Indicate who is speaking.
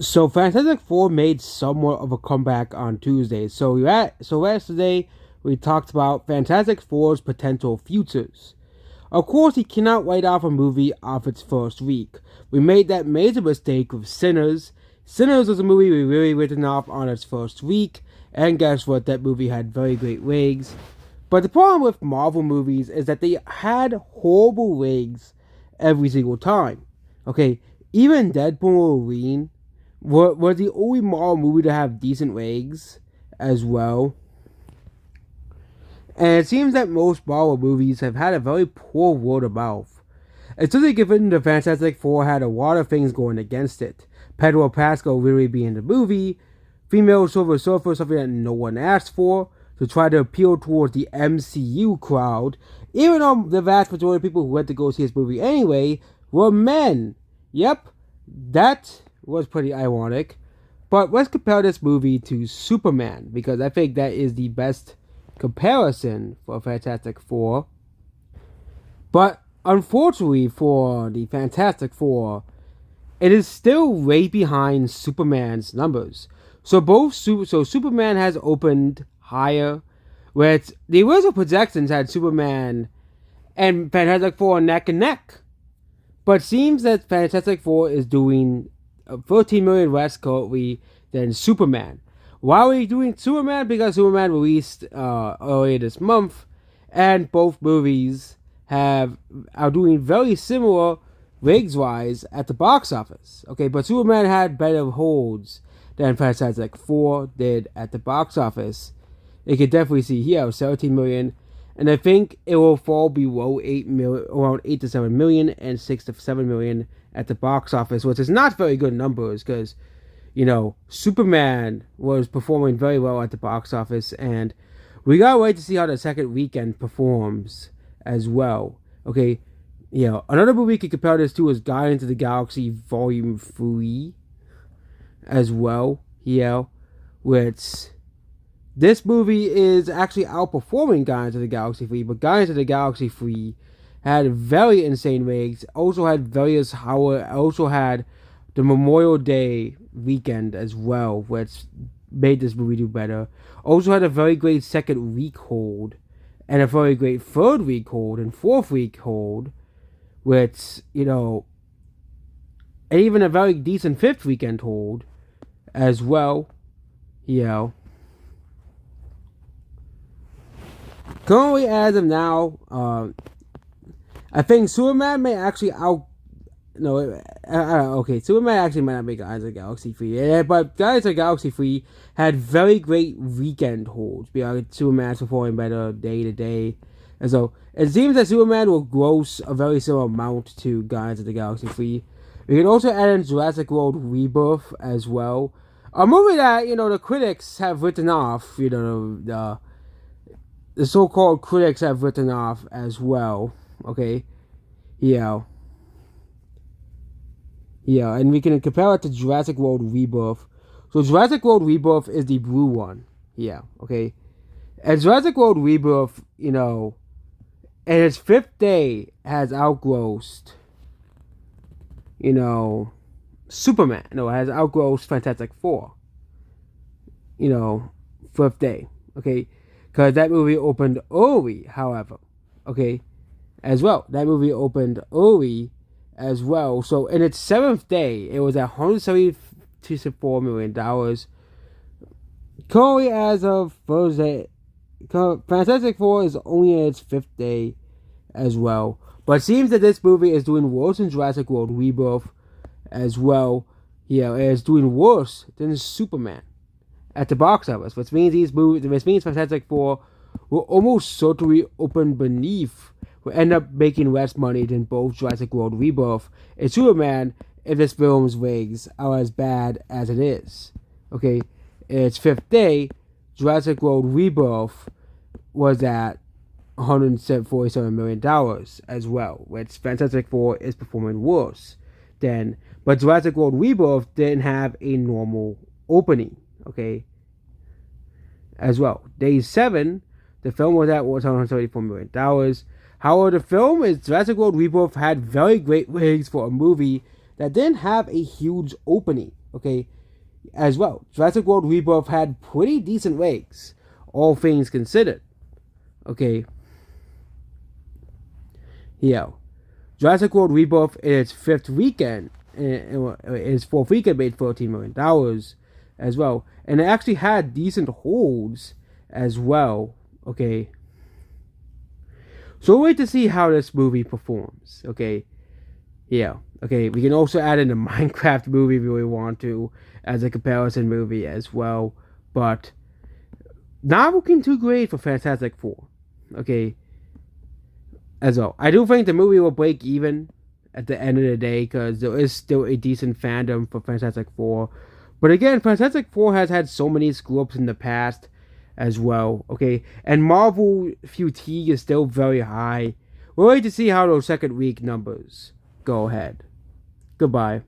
Speaker 1: So Fantastic Four made somewhat of a comeback on Tuesday. So yesterday we talked about Fantastic Four's potential futures. Of course, he cannot write off a movie off its first week. We made that major mistake with Sinners. Sinners was a movie we really written off on its first week, and guess what? That movie had very great ratings. But the problem with Marvel movies is that they had horrible ratings every single time. Okay, even Deadpool and Wolverine was the only Marvel movie to have decent ratings as well. And it seems that most Marvel movies have had a very poor word of mouth. Especially given the Fantastic Four had a lot of things going against it. Pedro Pascal really being in the movie, female Silver Surfer, something that no one asked for, to try to appeal towards the MCU crowd, even though the vast majority of people who went to go see this movie anyway were men. Yep, that was pretty ironic. But let's compare this movie to Superman, because I think that is the best comparison for Fantastic Four. But unfortunately for the Fantastic Four, it is still way behind Superman's numbers. So Superman has opened higher, where the original projections had Superman and Fantastic Four neck and neck. But seems that Fantastic Four is doing 13 million less currently than Superman. Why are we doing Superman? Because Superman released earlier this month, and both movies are doing very similar ratings wise at the box office. Okay, but Superman had better holds than Fantastic Four did at the box office. You can definitely see here 17 million, and I think it will fall below 8 million, around 8 to 7 million, and 6 to 7 million at the box office, which is not very good numbers because, you know, Superman was performing very well at the box office, and we gotta wait to see how the second weekend performs as well. Okay, you know, another movie we could compare this to is Guardians of the Galaxy Volume 3 as well, yeah, which this movie is actually outperforming Guardians of the Galaxy 3, but Guardians of the Galaxy 3 had very insane ratings, also had also had the Memorial Day weekend as well, which made this movie do better. Also had a very great second week hold, and a very great third week hold, and fourth week hold, which, you know, and even a very decent fifth weekend hold as well, you know. Currently, as of now, I think Superman may actually Superman actually might not make Guardians of the Galaxy 3. Yeah, but Guardians of the Galaxy 3 had very great weekend holds because Superman's performing better day to day. And so it seems that Superman will gross a very similar amount to Guardians of the Galaxy 3. We can also add in Jurassic World Rebirth as well. A movie that, you know, the critics have written off, you know, the so-called critics have written off as well. Okay, yeah, and we can compare it to Jurassic World Rebirth. So Jurassic World Rebirth is the blue one. Yeah, okay, and Jurassic World Rebirth, you know, in its fifth day has outgrossed, you know, Superman. No, it has outgrossed Fantastic Four. You know, fifth day. Okay, because that movie opened early, however. Okay, as well. That movie opened early as well. So in its seventh day, it was at $174 million. Currently, as of Thursday, Fantastic Four is only in its fifth day as well. But it seems that this movie is doing worse than Jurassic World Rebirth as well. Yeah, it is doing worse than Superman at the box office, which means Fantastic Four will almost certainly open beneath, will end up making less money than both Jurassic World Rebirth and Superman if this film's ratings are as bad as it is. Okay, in its fifth day, Jurassic World Rebirth was at $147 million as well, which Fantastic Four is performing worse than. But Jurassic World Rebirth didn't have a normal opening, okay, as well. Day 7, the film was at $134 million. However, the film is Jurassic World Rebirth had very great ratings for a movie that didn't have a huge opening. Okay, as well. Jurassic World Rebirth had pretty decent ratings, all things considered. Okay, yeah. Jurassic World Rebirth in its fifth weekend, its fourth weekend made $13 million as well, and it actually had decent holds as well. Okay, so we'll wait to see how this movie performs. Okay, yeah. Okay, we can also add in the Minecraft movie if we want to as a comparison movie as well, but not looking too great for Fantastic Four. Okay, as well. I do think the movie will break even at the end of the day because there is still a decent fandom for Fantastic Four. But again, Fantastic Four has had so many screw ups in the past as well. Okay, and Marvel fatigue is still very high. We'll wait to see how those second week numbers go ahead. Goodbye.